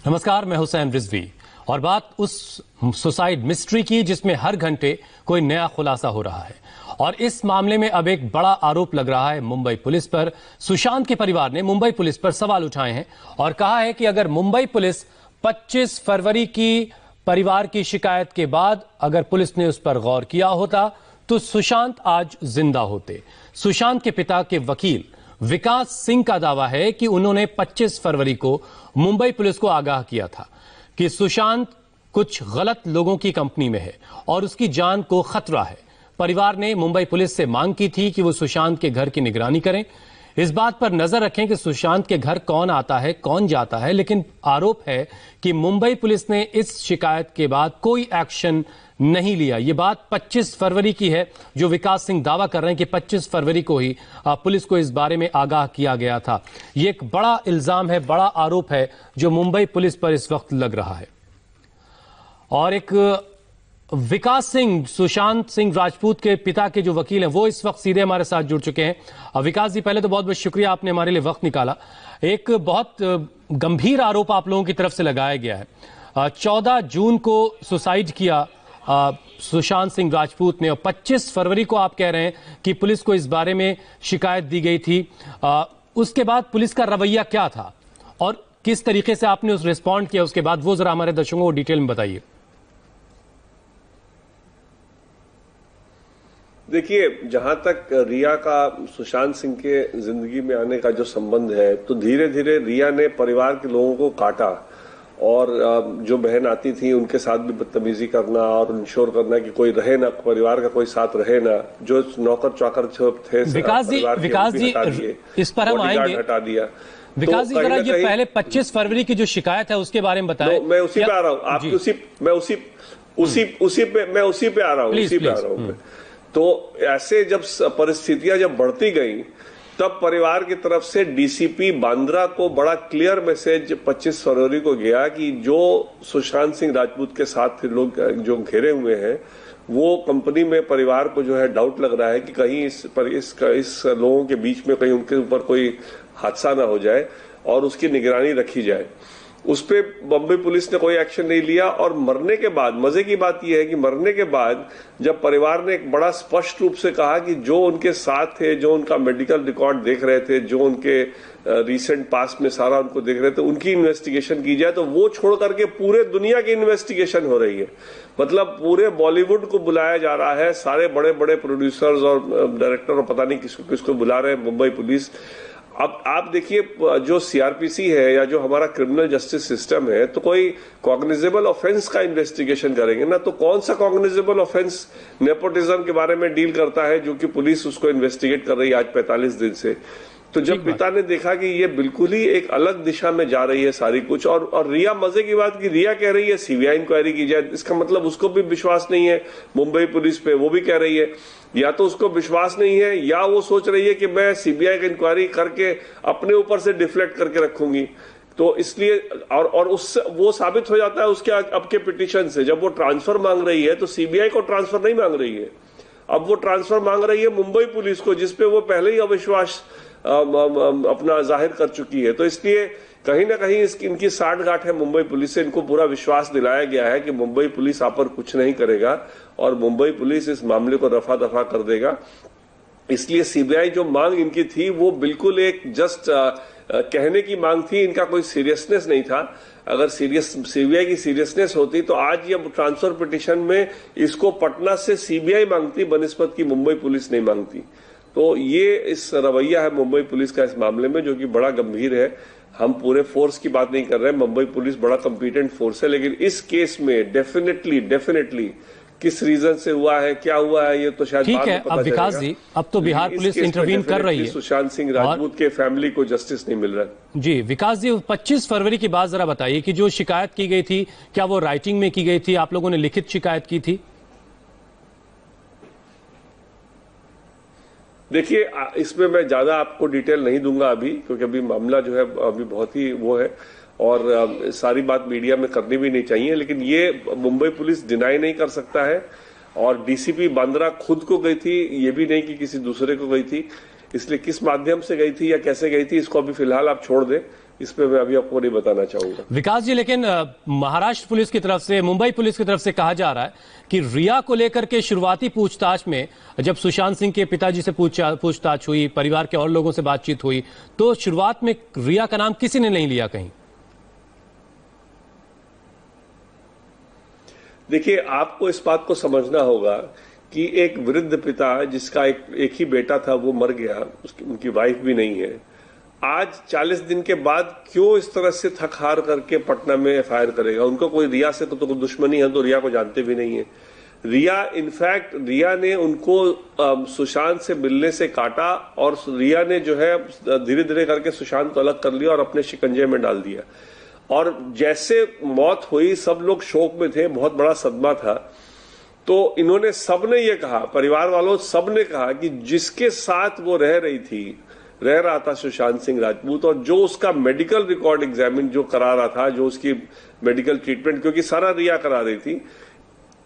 नमस्कार, मैं हुसैन रिजवी और बात उस सुसाइड मिस्ट्री की जिसमें हर घंटे कोई नया खुलासा हो रहा है। और इस मामले में अब एक बड़ा आरोप लग रहा है मुंबई पुलिस पर। सुशांत के परिवार ने मुंबई पुलिस पर सवाल उठाए हैं और कहा है कि अगर मुंबई पुलिस 25 फरवरी की परिवार की शिकायत के बाद अगर पुलिस ने उस पर गौर किया होता तो सुशांत आज जिंदा होते। सुशांत के पिता के वकील विकास सिंह का दावा है कि उन्होंने 25 फरवरी को मुंबई पुलिस को आगाह किया था कि सुशांत कुछ गलत लोगों की कंपनी में है और उसकी जान को खतरा है। परिवार ने मुंबई पुलिस से मांग की थी कि वो सुशांत के घर की निगरानी करें, इस बात पर नजर रखें कि सुशांत के घर कौन आता है कौन जाता है। लेकिन आरोप है कि मुंबई पुलिस ने इस शिकायत के बाद कोई एक्शन नहीं लिया। ये बात 25 फरवरी की है, जो विकास सिंह दावा कर रहे हैं कि 25 फरवरी को ही पुलिस को इस बारे में आगाह किया गया था। ये एक बड़ा इल्जाम है, बड़ा आरोप है जो मुंबई पुलिस पर इस वक्त लग रहा है। और एक विकास सिंह, सुशांत सिंह राजपूत के पिता के जो वकील हैं, वो इस वक्त सीधे हमारे साथ जुड़ चुके हैं। विकास जी, पहले तो बहुत बहुत शुक्रिया, आपने हमारे लिए वक्त निकाला। एक बहुत गंभीर आरोप आप लोगों की तरफ से लगाया गया है। 14 जून को सुसाइड किया सुशांत सिंह राजपूत ने और 25 फरवरी को आप कह रहे हैं कि पुलिस को इस बारे में शिकायत दी गई थी। उसके बाद पुलिस का रवैया क्या था और किस तरीके से आपने उस रिस्पॉन्ड किया उसके बाद, वो जरा हमारे दर्शकों को डिटेल में बताइए। देखिए, जहां तक रिया का सुशांत सिंह के जिंदगी में आने का जो संबंध है, तो धीरे धीरे रिया ने परिवार के लोगों को काटा और जो बहन आती थी उनके साथ भी बदतमीजी करना और इंश्योर करना कि कोई रहे ना, परिवार का कोई साथ रहे ना। जो नौकर चाकर थे विकास जी इस पर हम आएंगे, हटा दिया। विकास जी जरा ये पहले 25 फरवरी की जो शिकायत है उसके बारे में बताएं। मैं उसी पे आ रहा हूँ, आपकी उसी पे आ रहा हूँ। तो ऐसे जब परिस्थितियां जब बढ़ती गई तब परिवार की तरफ से डीसीपी बांद्रा को बड़ा क्लियर मैसेज 25 फरवरी को गया कि जो सुशांत सिंह राजपूत के साथ लोग जो घेरे हुए हैं, वो कंपनी में परिवार को जो है डाउट लग रहा है कि कहीं इस लोगों के बीच में कहीं उनके ऊपर कोई हादसा ना हो जाए और उसकी निगरानी रखी जाए। उस पे बम्बई पुलिस ने कोई एक्शन नहीं लिया और मरने के बाद, मजे की बात यह है कि मरने के बाद जब परिवार ने एक बड़ा स्पष्ट रूप से कहा कि जो उनके साथ थे, जो उनका मेडिकल रिकॉर्ड देख रहे थे, जो उनके रिसेंट पास्ट में सारा उनको देख रहे थे, उनकी इन्वेस्टिगेशन की जाए, तो वो छोड़ करके पूरे दुनिया की इन्वेस्टिगेशन हो रही है। मतलब पूरे बॉलीवुड को बुलाया जा रहा है, सारे बड़े बड़े प्रोड्यूसर्स और डायरेक्टर और पता नहीं किसको किसको बुला रहे हैं मुंबई पुलिस। अब आप देखिए, जो सीआरपीसी है या जो हमारा क्रिमिनल जस्टिस सिस्टम है, तो कोई कॉग्निजेबल ऑफेंस का इन्वेस्टिगेशन करेंगे ना, तो कौन सा कॉग्निजेबल ऑफेंस नेपोटिज्म के बारे में डील करता है, जो कि पुलिस उसको इन्वेस्टिगेट कर रही है आज 45 दिन से। तो जब पिता ने देखा कि ये बिल्कुल ही एक अलग दिशा में जा रही है सारी कुछ, और रिया, मजे की बात की रिया कह रही है सीबीआई इंक्वायरी की जाए, इसका मतलब उसको भी विश्वास नहीं है मुंबई पुलिस पे। वो भी कह रही है या तो उसको विश्वास नहीं है या वो सोच रही है कि मैं सीबीआई की इंक्वायरी करके अपने ऊपर से डिफ्लेक्ट करके रखूंगी। तो इसलिए और उससे वो साबित हो जाता है उसके अब के पिटीशन से। जब वो ट्रांसफर मांग रही है तो सीबीआई को ट्रांसफर नहीं मांग रही है, अब वो ट्रांसफर मांग रही है मुंबई पुलिस को, जिसपे वो पहले ही अविश्वास अपना जाहिर कर चुकी है। तो इसलिए कहीं ना कहीं इनकी साठगांठ है मुंबई पुलिस से। इनको पूरा विश्वास दिलाया गया है कि मुंबई पुलिस आप पर कुछ नहीं करेगा और मुंबई पुलिस इस मामले को रफा दफा कर देगा। इसलिए सीबीआई जो मांग इनकी थी वो बिल्कुल एक जस्ट कहने की मांग थी, इनका कोई सीरियसनेस नहीं था। अगर सीबीआई की सीरियसनेस होती तो आज ये ट्रांसफर पिटीशन में इसको पटना से सीबीआई मांगती बनिस्बत की मुंबई पुलिस नहीं मांगती। तो ये इस रवैया है मुंबई पुलिस का इस मामले में, जो कि बड़ा गंभीर है। हम पूरे फोर्स की बात नहीं कर रहे हैं, मुंबई पुलिस बड़ा कॉम्पिटेंट फोर्स है, लेकिन इस केस में डेफिनेटली किस रीजन से हुआ है, क्या हुआ है, ये तो शायद बाद में पता चलेगा। विकास जी, अब तो बिहार पुलिस इंटरवीन कर रही है। सुशांत सिंह राजपूत के फैमिली को जस्टिस नहीं मिल रहा है। जी विकास जी, 25 फरवरी की बात जरा बताइए कि जो शिकायत की गई थी, क्या वो राइटिंग में की गई थी, आप लोगों ने लिखित शिकायत की थी? देखिए, इसमें मैं ज्यादा आपको डिटेल नहीं दूंगा अभी, क्योंकि अभी मामला जो है अभी बहुत ही वो है और सारी बात मीडिया में करनी भी नहीं चाहिए। लेकिन ये मुंबई पुलिस डिनाई नहीं कर सकता है और डीसीपी बांद्रा खुद को गई थी, ये भी नहीं कि किसी दूसरे को गई थी। इसलिए किस माध्यम से गई थी या कैसे गई थी, इसको अभी फिलहाल आप छोड़ दें। इसमें मैं अभी आपको नहीं बताना चाहूंगा। विकास जी, लेकिन महाराष्ट्र पुलिस की तरफ से, मुंबई पुलिस की तरफ से कहा जा रहा है कि रिया को लेकर के शुरुआती पूछताछ में जब सुशांत सिंह के पिताजी से पूछताछ हुई, परिवार के और लोगों से बातचीत हुई, तो शुरुआत में रिया का नाम किसी ने नहीं लिया कहीं। देखिए, आपको इस बात को समझना होगा कि एक वृद्ध पिता जिसका एक ही बेटा था वो मर गया, उनकी वाइफ भी नहीं है, आज 40 दिन के बाद क्यों इस तरह से थक हार करके पटना में एफआईआर करेगा? उनको कोई रिया से तो कोई दुश्मनी है, तो रिया को जानते भी नहीं है। रिया ने उनको सुशांत से मिलने से काटा और रिया ने जो है धीरे धीरे करके सुशांत को अलग कर लिया और अपने शिकंजे में डाल दिया। और जैसे मौत हुई सब लोग शोक में थे, बहुत बड़ा सदमा था। तो इन्होंने सबने ये कहा, परिवार वालों सबने कहा कि जिसके साथ वो रह रहा था सुशांत सिंह राजपूत, और जो उसका मेडिकल रिकॉर्ड एग्जामिन जो करा रहा था, जो उसकी मेडिकल ट्रीटमेंट, क्योंकि सारा रिया करा रही थी,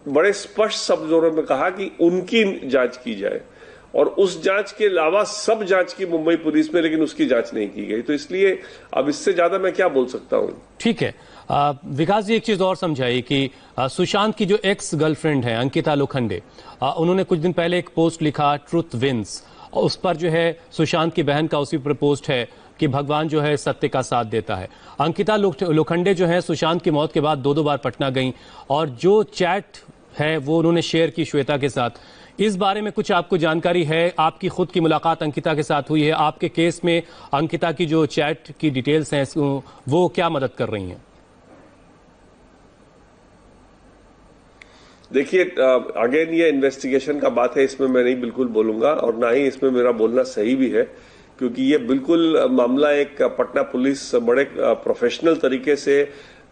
बड़े स्पष्ट शब्दों में कहा कि उनकी जांच की जाए। और उस जांच के अलावा सब जांच की मुंबई पुलिस में, लेकिन उसकी जांच नहीं की गई। तो इसलिए अब इससे ज्यादा मैं क्या बोल सकता हूं। ठीक है विकास जी, एक चीज और समझाइए कि सुशांत की जो एक्स गर्लफ्रेंड है अंकिता लोखंडे, उन्होंने कुछ दिन पहले एक पोस्ट लिखा, ट्रुथ विंस। उस पर जो है सुशांत की बहन का उसी पर पोस्ट है कि भगवान जो है सत्य का साथ देता है। अंकिता लोखंडे जो है सुशांत की मौत के बाद 2 बार पटना गई और जो चैट है वो उन्होंने शेयर की श्वेता के साथ। इस बारे में कुछ आपको जानकारी है? आपकी खुद की मुलाकात अंकिता के साथ हुई है? आपके केस में अंकिता की जो चैट की डिटेल्स हैं वो क्या मदद कर रही हैं? देखिए, अगेन ये इन्वेस्टिगेशन का बात है, इसमें मैं नहीं बिल्कुल बोलूंगा और ना ही इसमें मेरा बोलना सही भी है, क्योंकि ये बिल्कुल मामला एक पटना पुलिस बड़े प्रोफेशनल तरीके से,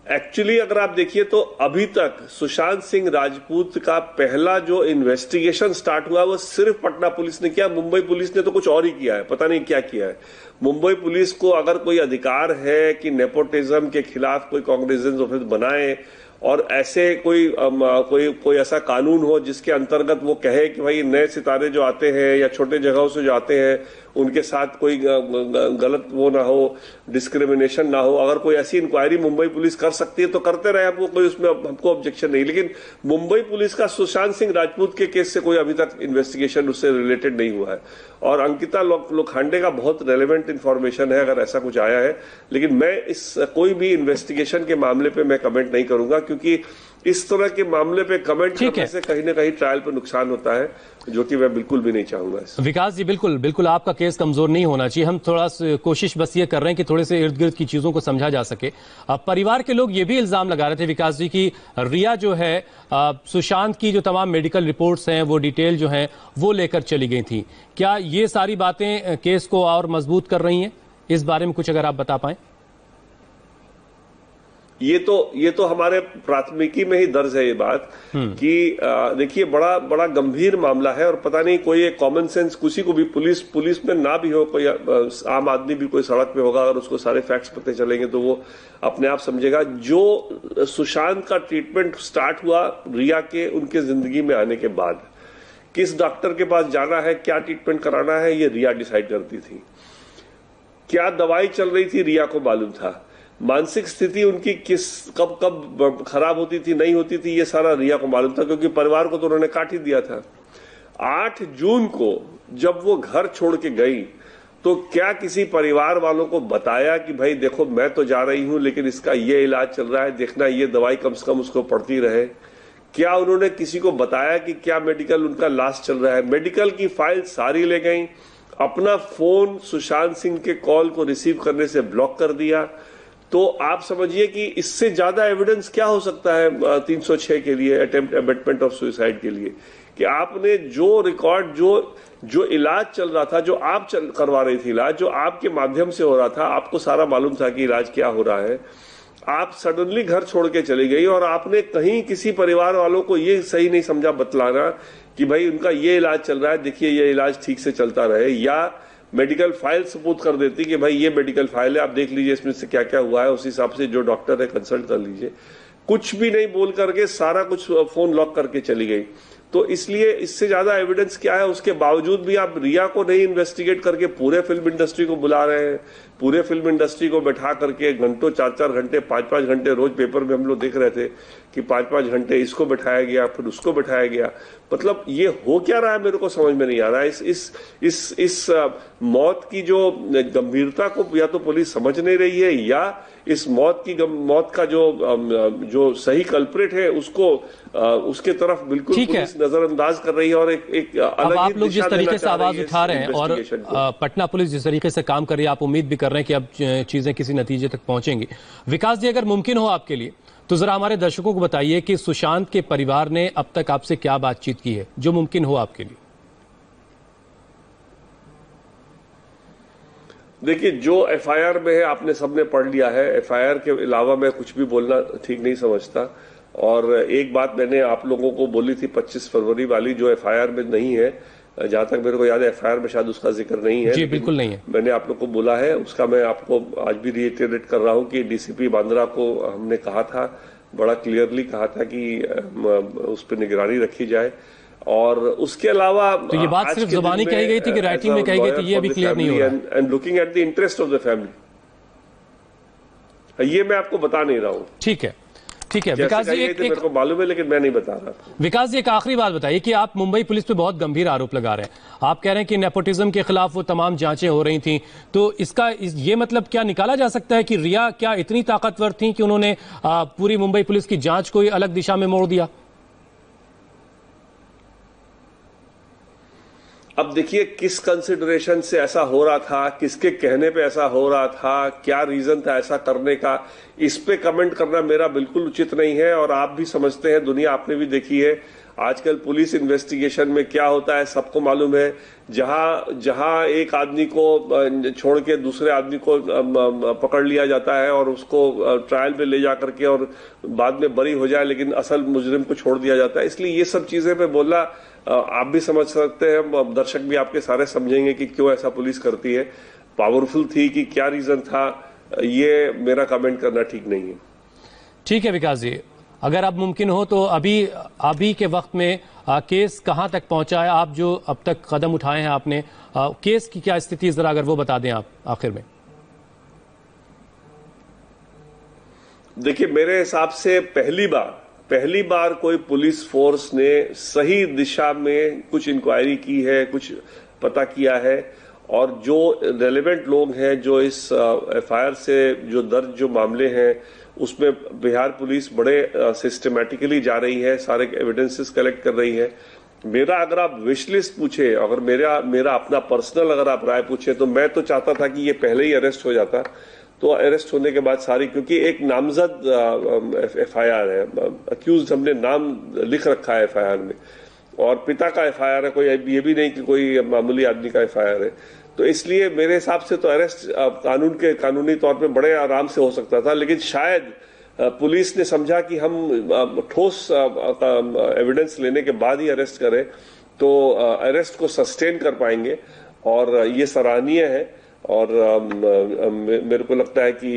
एक्चुअली अगर आप देखिए तो अभी तक सुशांत सिंह राजपूत का पहला जो इन्वेस्टिगेशन स्टार्ट हुआ वो सिर्फ पटना पुलिस ने किया। मुंबई पुलिस ने तो कुछ और ही किया है, पता नहीं क्या किया है। मुंबई पुलिस को अगर कोई अधिकार है कि नेपोटिज्म के खिलाफ कोई कॉग्निजेंस ऑफिस बनाए और ऐसे कोई ऐसा कानून हो जिसके अंतर्गत वो कहे कि भाई नए सितारे जो आते हैं या छोटे जगहों से जो आते हैं उनके साथ कोई गलत वो ना हो, डिस्क्रिमिनेशन ना हो, अगर कोई ऐसी इंक्वायरी मुंबई पुलिस कर सकती है तो करते रहे, हमको कोई उसमें हमको ऑब्जेक्शन नहीं। लेकिन मुंबई पुलिस का सुशांत सिंह राजपूत के केस से कोई अभी तक इन्वेस्टिगेशन उससे रिलेटेड नहीं हुआ है। और अंकिता लोखंडे का बहुत रेलेवेंट इंफॉर्मेशन है अगर ऐसा कुछ आया है, लेकिन मैं इस कोई भी इन्वेस्टिगेशन के मामले पे मैं कमेंट नहीं करूंगा, क्योंकि इस तरह के मामले पे कमेंट करने से कहीं ना कहीं ट्रायल पे नुकसान होता है, जो कि मैं बिल्कुल भी नहीं चाहूंगा। विकास जी, बिल्कुल आपका केस कमजोर नहीं होना चाहिए। हम थोड़ा कोशिश बस ये कर रहे हैं कि थोड़े से इर्द गिर्द की चीजों को समझा जा सके। परिवार के लोग ये भी इल्जाम लगा रहे थे विकास जी की रिया जो है सुशांत की जो तमाम मेडिकल रिपोर्ट्स हैं वो डिटेल जो है वो लेकर चली गई थी। क्या ये सारी बातें केस को और मजबूत कर रही हैं? इस बारे में कुछ अगर आप बता पाएं। ये तो हमारे प्राथमिकी में ही दर्ज है ये बात कि देखिए बड़ा गंभीर मामला है और पता नहीं कोई एक कॉमन सेंस किसी को भी पुलिस में ना भी हो, कोई आम आदमी भी कोई सड़क पे होगा, अगर उसको सारे फैक्ट्स पता चलेंगे तो वो अपने आप समझेगा। जो सुशांत का ट्रीटमेंट स्टार्ट हुआ रिया के उनके जिंदगी में आने के बाद, किस डॉक्टर के पास जाना है, क्या ट्रीटमेंट कराना है, ये रिया डिसाइड करती थी। क्या दवाई चल रही थी रिया को मालूम था। मानसिक स्थिति उनकी कब खराब होती थी, नहीं होती थी, ये सारा रिया को मालूम था, क्योंकि परिवार को तो उन्होंने काट ही दिया था। 8 जून को जब वो घर छोड़ के गई तो क्या किसी परिवार वालों को बताया कि भाई देखो मैं तो जा रही हूं लेकिन इसका ये इलाज चल रहा है, देखना ये दवाई कम से कम उसको पड़ती रहे? क्या उन्होंने किसी को बताया कि क्या मेडिकल उनका लास्ट चल रहा है? मेडिकल की फाइल सारी ले गई, अपना फोन सुशांत सिंह के कॉल को रिसीव करने से ब्लॉक कर दिया। तो आप समझिए कि इससे ज्यादा एविडेंस क्या हो सकता है 306 के लिए, अटेम्प्ट अबेटमेंट ऑफ सुसाइड के लिए, कि आपने जो रिकॉर्ड जो इलाज चल रहा था, जो आप करवा रही थी इलाज, जो आपके माध्यम से हो रहा था, आपको सारा मालूम था कि इलाज क्या हो रहा है, आप सडनली घर छोड़ के चली गई और आपने कहीं किसी परिवार वालों को ये सही नहीं समझा बतलाना कि भाई उनका ये इलाज चल रहा है, देखिए ये इलाज ठीक से चलता रहे, या मेडिकल फाइल सपोर्ट कर देती कि भाई ये मेडिकल फाइल है, आप देख लीजिए इसमें से क्या क्या हुआ है, उस हिसाब से जो डॉक्टर है कंसल्ट कर लीजिए। कुछ भी नहीं बोल करके सारा कुछ फोन लॉक करके चली गई। तो इसलिए इससे ज्यादा एविडेंस क्या है? उसके बावजूद भी आप रिया को नहीं इन्वेस्टिगेट करके पूरे फिल्म इंडस्ट्री को बुला रहे हैं, पूरे फिल्म इंडस्ट्री को बैठा करके घंटों 4-4 घंटे 5-5 घंटे रोज पेपर में हम लोग देख रहे थे कि 5-5 घंटे इसको बैठाया गया, फिर उसको बैठाया गया। मतलब ये हो क्या रहा है मेरे को समझ में नहीं आ रहा है। इस मौत की जो गंभीरता को या तो पुलिस समझ नहीं रही है, या इस मौत का जो सही कल्प्रिट है उसको उसके तरफ बिल्कुल पुलिस नजरअंदाज कर रही है और एक अलग आप लोग जिस तरीके से आवाज उठा रहे हैं और पटना पुलिस जिस तरीके से काम कर रही है, आप उम्मीद भी कर रहे हैं कि अब चीजें किसी नतीजे तक पहुंचेंगी। विकास जी, अगर मुमकिन हो आपके लिए तो जरा हमारे दर्शकों को बताइए कि सुशांत के परिवार ने अब तक आपसे क्या बातचीत की है, जो मुमकिन हो आपके लिए। देखिए, जो एफआईआर में है आपने सबने पढ़ लिया है। एफआईआर के अलावा मैं कुछ भी बोलना ठीक नहीं समझता। और एक बात मैंने आप लोगों को बोली थी 25 फरवरी वाली, जो एफआईआर में नहीं है, जहां तक मेरे को याद है एफआईआर में शायद उसका जिक्र नहीं है। जी बिल्कुल नहीं है। मैंने आप लोग को बोला है, उसका मैं आपको आज भी रिइटरेट कर रहा हूं कि डीसीपी बांद्रा को हमने कहा था, बड़ा क्लियरली कहा था कि उस पर निगरानी रखी जाए। और उसके अलावा तो ये बात सिर्फ जुबानी कही गई थी कि राइटिंग में कही गई थी, ये अभी क्लियर नहीं हो रहा है। And looking at the interest of the family, ये मैं आपको बता नहीं रहा हूं। ठीक है, ठीक है विकास जी, मेरे को मालूम है लेकिन मैं नहीं बता रहा। विकास जी, एक आखिरी बात बताइए कि आप मुंबई पुलिस पे बहुत गंभीर आरोप लगा रहे हैं। आप कह रहे हैं कि नेपोटिज्म के खिलाफ वो तमाम जांचें हो रही थी, तो इसका ये मतलब क्या निकाला जा सकता है कि रिया क्या इतनी ताकतवर थी कि उन्होंने पूरी मुंबई पुलिस की जांच को अलग दिशा में मोड़ दिया? अब देखिए, किस कंसिडरेशन से ऐसा हो रहा था, किसके कहने पे ऐसा हो रहा था, क्या रीजन था ऐसा करने का, इस पे कमेंट करना मेरा बिल्कुल उचित नहीं है। और आप भी समझते हैं, दुनिया आपने भी देखी है, आजकल पुलिस इन्वेस्टिगेशन में क्या होता है सबको मालूम है। जहां एक आदमी को छोड़ के दूसरे आदमी को पकड़ लिया जाता है और उसको ट्रायल पे ले जाकर के और बाद में बरी हो जाए, लेकिन असल मुजरिम को छोड़ दिया जाता है। इसलिए ये सब चीजें पे बोलना आप भी समझ सकते हैं, दर्शक भी आपके सारे समझेंगे कि क्यों ऐसा पुलिस करती है, पावरफुल थी कि क्या रीजन था, ये मेरा कमेंट करना ठीक नहीं है। ठीक है विकास जी, अगर अब मुमकिन हो तो अभी के वक्त में केस कहां तक पहुंचा है, आप जो अब तक कदम उठाए हैं आपने, केस की क्या स्थिति जरा अगर वो बता दें आप आखिर में। देखिए, मेरे हिसाब से पहली बार कोई पुलिस फोर्स ने सही दिशा में कुछ इंक्वायरी की है, कुछ पता किया है, और जो रेलेवेंट लोग हैं, जो इस एफआईआर से जो दर्ज जो मामले हैं उसमें बिहार पुलिस बड़े सिस्टमैटिकली जा रही है, सारे एविडेंसेस कलेक्ट कर रही है। मेरा अगर आप विश लिस्ट पूछे, अगर मेरा अपना पर्सनल अगर आप राय पूछे, तो मैं तो चाहता था कि ये पहले ही अरेस्ट हो जाता। तो अरेस्ट होने के बाद सारी, क्योंकि एक नामजद एफआईआर है, अक्यूज हमने नाम लिख रखा है एफआईआर में, और पिता का एफआईआर है, कोई ये भी नहीं कि कोई मामूली आदमी का एफआईआर है। तो इसलिए मेरे हिसाब से तो अरेस्ट कानूनी तौर पे बड़े आराम से हो सकता था, लेकिन शायद पुलिस ने समझा कि हम ठोस एविडेंस लेने के बाद ही अरेस्ट करें तो अरेस्ट को सस्टेन कर पाएंगे, और ये सराहनीय है। और मेरे को लगता है कि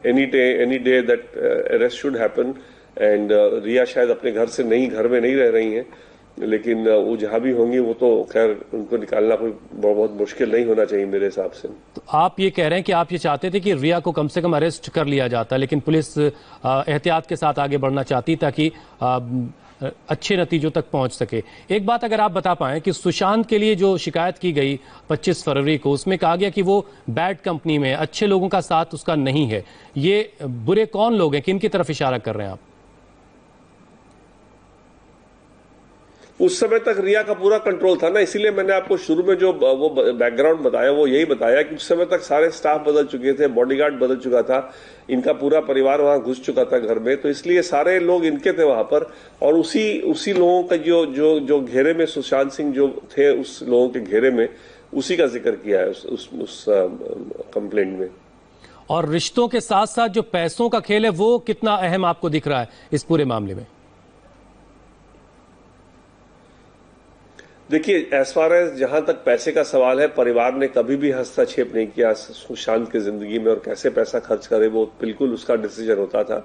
any day that arrest should happen. And Riya शायद अपने घर में नहीं रह रही हैं, लेकिन वो जहां भी होंगी वो तो खैर उनको निकालना कोई बहुत मुश्किल नहीं होना चाहिए मेरे हिसाब से। तो आप ये कह रहे हैं कि आप ये चाहते थे कि रिया को कम से कम अरेस्ट कर लिया जाता, लेकिन पुलिस एहतियात के साथ आगे बढ़ना चाहती ताकि अच्छे नतीजों तक पहुंच सके। एक बात अगर आप बता पाएं कि सुशांत के लिए जो शिकायत की गई 25 फरवरी को, उसमें कहा गया कि वो बैड कंपनी में, अच्छे लोगों का साथ उसका नहीं है। ये बुरे कौन लोग हैं, किन की तरफ इशारा कर रहे हैं आप? उस समय तक रिया का पूरा कंट्रोल था ना, इसीलिए मैंने आपको शुरू में जो वो बैकग्राउंड बताया वो यही बताया कि उस समय तक सारे स्टाफ बदल चुके थे, बॉडीगार्ड बदल चुका था, इनका पूरा परिवार वहां घुस चुका था घर में, तो इसलिए सारे लोग इनके थे वहां पर। और उसी लोगों का जो घेरे में सुशांत सिंह जो थे, उस लोगों के घेरे में उसी का जिक्र किया है उस कंप्लेंट में। और रिश्तों के साथ साथ जो पैसों का खेल है वो कितना अहम आपको दिख रहा है इस पूरे मामले में? देखिए, एज फार एज जहां तक पैसे का सवाल है, परिवार ने कभी भी हस्तक्षेप नहीं किया सुशांत की जिंदगी में, और कैसे पैसा खर्च करे वो बिल्कुल उसका डिसीजन होता था।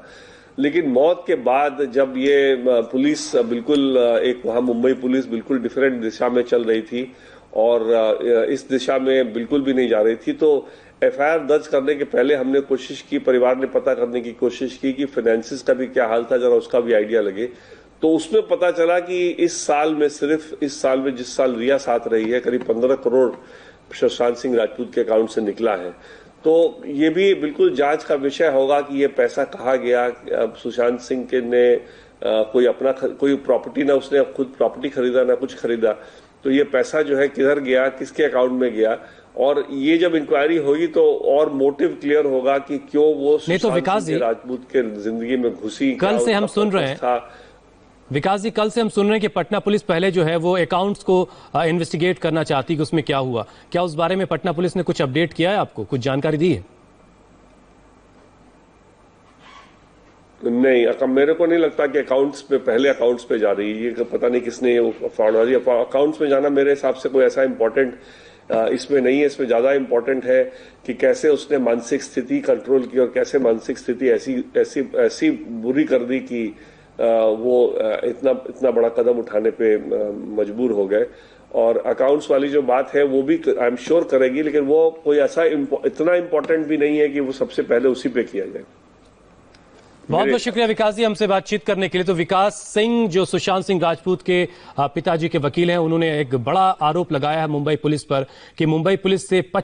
लेकिन मौत के बाद जब ये पुलिस बिल्कुल एक वहां मुंबई पुलिस बिल्कुल डिफरेंट दिशा में चल रही थी और इस दिशा में बिल्कुल भी नहीं जा रही थी, तो एफआईआर दर्ज करने के पहले हमने कोशिश की, परिवार ने पता करने की कोशिश की कि फाइनेंसिस का भी क्या हाल था, जरा उसका भी आइडिया लगे। तो उसमें पता चला कि इस साल में जिस साल रिया साथ रही है, करीब 15 करोड़ सुशांत सिंह राजपूत के अकाउंट से निकला है। तो ये भी बिल्कुल जांच का विषय होगा कि ये पैसा कहाँ गया। सुशांत सिंह के ने कोई प्रॉपर्टी ना, उसने खुद प्रॉपर्टी खरीदा ना कुछ खरीदा, तो ये पैसा जो है किधर गया, किसके अकाउंट में गया, और ये जब इंक्वायरी होगी तो और मोटिव क्लियर होगा कि क्यों वो सुशांत सिंह राजपूत के जिंदगी में घुसी। कल से हम सुन रहे हैं विकास जी, कल से हम सुन रहे हैं कि पटना पुलिस पहले जो है वो अकाउंट्स को इन्वेस्टिगेट करना चाहती कि उसमें क्या हुआ। क्या उस बारे में पटना पुलिस ने कुछ अपडेट किया है, आपको कुछ जानकारी दी है? नहीं, मेरे को नहीं लगता कि पहले अकाउंट्स पे जा रही है। ये पता नहीं किसने फॉरवर्ड किया। अकाउंट्स में जाना मेरे हिसाब से कोई ऐसा इंपॉर्टेंट इसमें नहीं है। इसमें ज्यादा इंपॉर्टेंट है कि कैसे उसने मानसिक स्थिति कंट्रोल की और कैसे मानसिक स्थिति ऐसी बुरी कर दी कि वो इतना बड़ा कदम उठाने पे मजबूर हो गए। और अकाउंट्स वाली जो बात है वो भी आई एम श्योर करेगी, लेकिन वो कोई ऐसा इतना इंपॉर्टेंट भी नहीं है कि वो सबसे पहले उसी पे किया जाए। बहुत बहुत शुक्रिया विकास जी हमसे बातचीत करने के लिए। तो विकास सिंह जो सुशांत सिंह राजपूत के पिताजी के वकील हैं, उन्होंने एक बड़ा आरोप लगाया है मुंबई पुलिस पर कि मुंबई पुलिस से